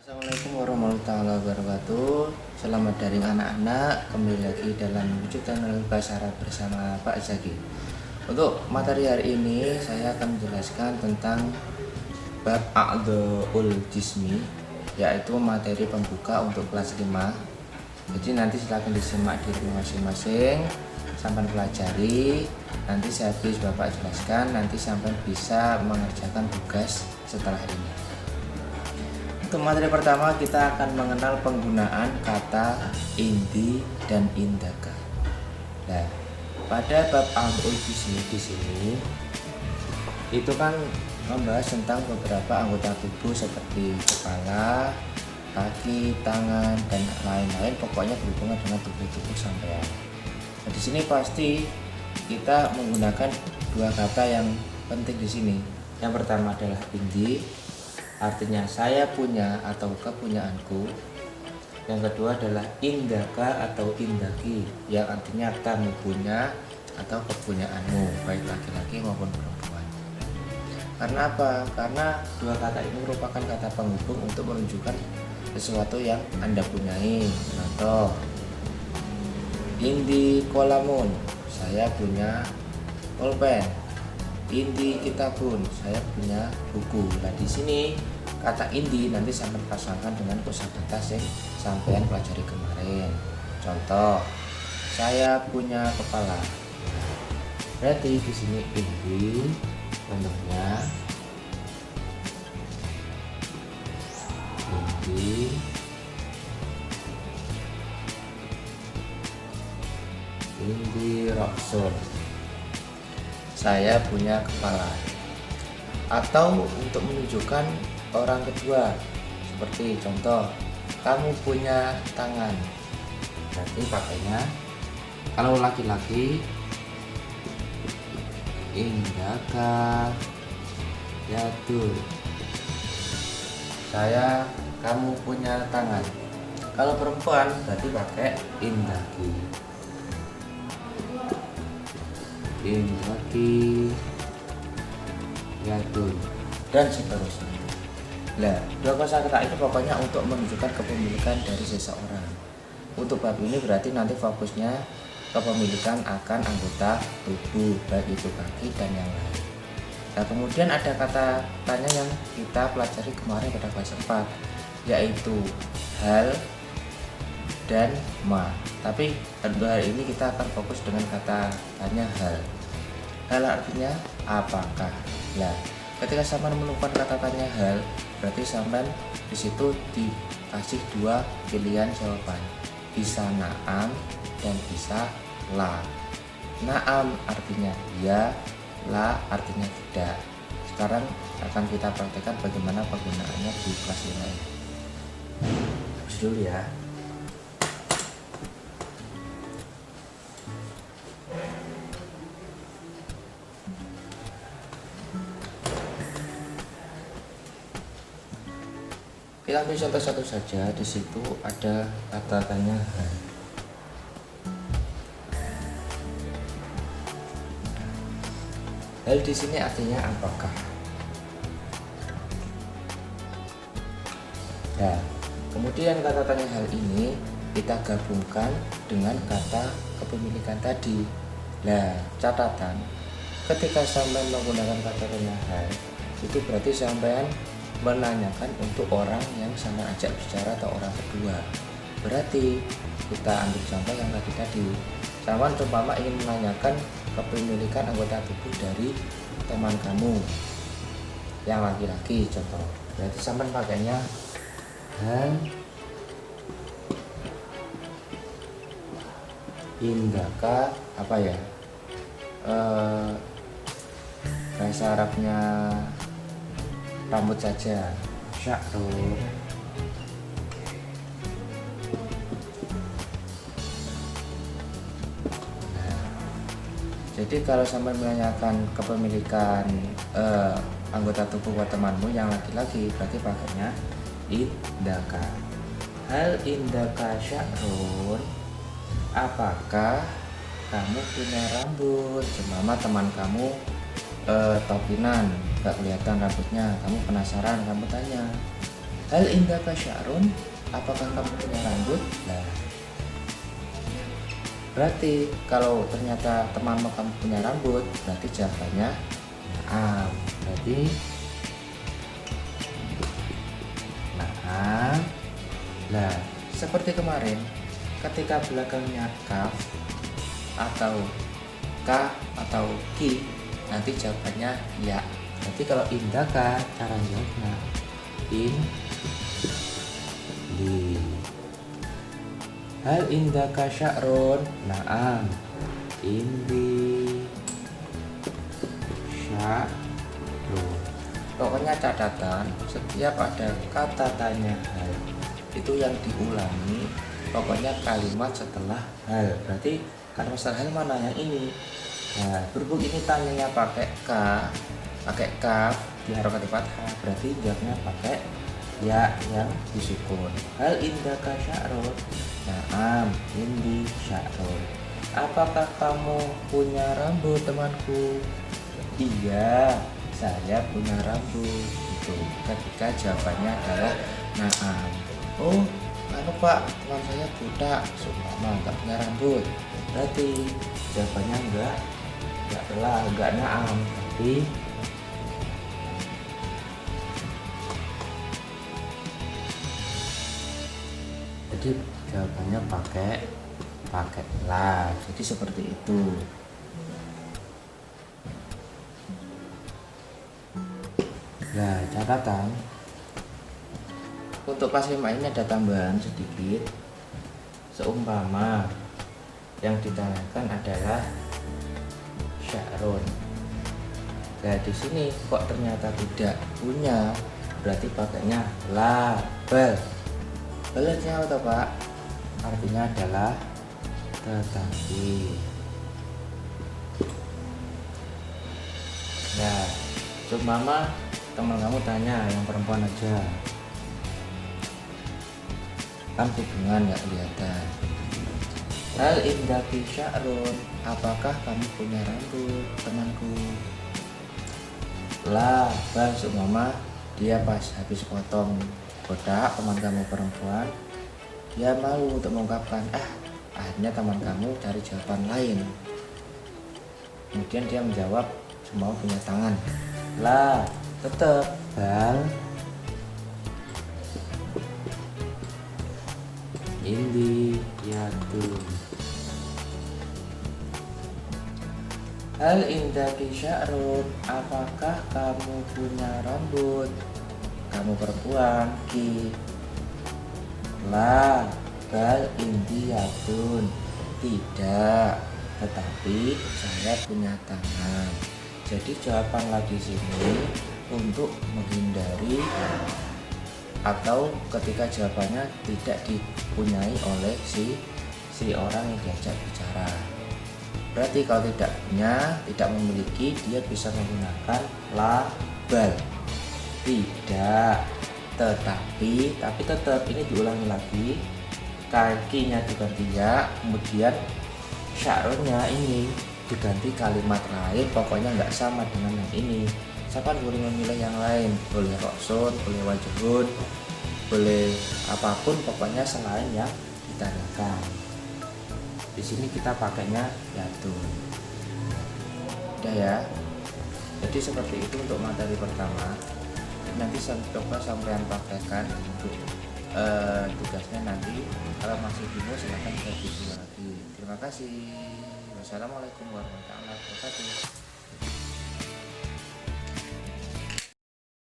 Assalamualaikum warahmatullahi wabarakatuh. Selamat daring anak-anak, kembali lagi dalam wujud channel Bahasa Arab bersama Pak Zaki. Untuk materi hari ini saya akan menjelaskan tentang bab A'dha'ul Jismi, yaitu materi pembuka untuk kelas 5. Jadi nanti silakan disimak di rumah masing-masing sampai pelajari. Nanti habis Bapak jelaskan, nanti sampai bisa mengerjakan tugas setelah ini. Untuk materi pertama kita akan mengenal penggunaan kata indi dan indaka. Nah, pada bab A'dha'ul Jismi di sini itu kan membahas tentang beberapa anggota tubuh seperti kepala, kaki, tangan dan lain-lain, pokoknya berhubungan dengan tubuh sampean. Nah, di sini pasti kita menggunakan dua kata yang penting di sini. Yang pertama adalah indi, artinya saya punya atau kepunyaanku. Yang kedua adalah indaka atau indaki, yang artinya kamu punya atau kepunyaanmu, baik laki-laki maupun perempuan. Karena apa? Karena dua kata ini merupakan kata penghubung untuk menunjukkan sesuatu yang Anda punyai. Contoh, indi kolamun, saya punya pulpen. Indi kitabun, saya punya buku. Nah, di sini kata indi nanti sampai pasangkan dengan kosakata yang sampean pelajari kemarin. Contoh, saya punya kepala. Berarti di sini indi, contohnya indi roksun, saya punya kepala. Atau untuk menunjukkan orang kedua, seperti contoh, kamu punya tangan. Berarti pakainya kalau laki-laki indaka yadul, saya kamu punya tangan. Kalau perempuan berarti pakai indaki yadul dan seterusnya. Nah, dua kosakata itu pokoknya untuk menunjukkan kepemilikan dari seseorang. Untuk bab ini berarti nanti fokusnya kepemilikan akan anggota tubuh, baik itu kaki dan yang lain. Nah, kemudian ada kata tanya yang kita pelajari kemarin pada kelas 4, yaitu hal dan ma. Tapi untuk hari ini kita akan fokus dengan kata tanya hal. Hal artinya apakah. Nah, ketika sampai menemukan kata tanya hal, berarti sampai di situ dikasih dua pilihan jawaban, bisa naam dan bisa la. Naam artinya ya, la artinya tidak. Sekarang akan kita praktekkan bagaimana penggunaannya di kelas 5 ini. Terus dulu ya. Kita ambil contoh satu saja. Di situ ada kata tanya hal. Hal di sini artinya apakah. Nah, kemudian kata tanya hal ini kita gabungkan dengan kata kepemilikan tadi. Nah, catatan, ketika sampai menggunakan kata tanya hal, itu berarti sampean menanyakan untuk orang yang sama ajak bicara atau orang kedua. Berarti kita ambil contoh yang tadi. Sama umpama ingin menanyakan kepemilikan anggota tubuh dari teman kamu yang laki-laki, contoh. Berarti sampean pakainya hal indaka apa ya? Bahasa Arabnya rambut saja, sya'run. Nah, jadi kalau sampai menanyakan kepemilikan anggota tubuh buat temanmu yang laki-laki, berarti pakainya indaka. Hal indaka sya'run, apakah kamu punya rambut? Seumpama teman kamu topinan, gak kelihatan rambutnya, kamu penasaran, kamu tanya, Hal indaka sya'run, apakah kamu punya rambut? Nah, berarti kalau ternyata temanmu kamu punya rambut, berarti jawabannya naam. Berarti naam. Nah, seperti kemarin ketika belakangnya kaf atau ka atau ki, nanti jawabannya ya. Berarti kalau indaka, cara jawabnya di. Hal indaka sya'run? Naam, indi sya'run. Pokoknya catatan, setiap ada kata tanya hal itu yang diulangi, pokoknya kalimat setelah hal. Berarti kalimat setelah hal mana? Yang ini. Nah, berhubung ini tanyanya pakai ka, pakai kaf diharokati fathah, berarti jawabnya pakai ya yang disukun. Hal indaka sya'run? Naam, indi sya'run. Apakah kamu punya rambut, temanku? Iya, saya punya rambut. Itu ketika jawabannya adalah naam. Oh, anu Pak, teman saya buta, seumpama nggak punya rambut. Berarti jawabannya enggak naam, tapi jadi jawabannya pakai lah. Jadi seperti itu. Nah, catatan untuk pasima ini ada tambahan sedikit. Seumpama yang ditanyakan adalah sya'run. Nah, di sini kok ternyata tidak punya, berarti pakainya la bal. Balasnya apa Pak? Artinya adalah tetapi. Nah, seumpama teman kamu tanya, yang perempuan aja, kan hubungan nggak kelihatan. Hal indaki sya'run, apakah kamu punya rambut, temanku? Lah, bang, seumpama dia pas habis potong botak teman kamu perempuan, dia malu untuk mengungkapkan, akhirnya teman kamu cari jawaban lain. Kemudian dia menjawab, semua punya tangan. Lah, tetap bal indi yatun. Hal indaki sya'run, apakah kamu punya rambut, kamu perempuan? Ki. La bal indiyatun, tidak, tetapi saya punya tangan. Jadi jawaban lagi sini untuk menghindari atau ketika jawabannya tidak dipunyai oleh si orang yang diajak bicara. Berarti kalau tidak punya, tidak memiliki, dia bisa menggunakan la bal. Tidak, tetapi tetap ini diulangi lagi, kakinya diganti ya, kemudian sya'runnya ini diganti kalimat lain, pokoknya nggak sama dengan yang ini. Siapa boleh memilih yang lain, boleh roksun, boleh wajhun, boleh apapun, pokoknya selain yang ditanyakan. Di sini kita pakainya yatun. Udah ya. Jadi seperti itu untuk materi pertama. Nanti saya coba sampean praktekkan untuk tugasnya nanti. Kalau masih bingung silahkan saya video lagi. Terima kasih. Wassalamualaikum warahmatullahi wabarakatuh.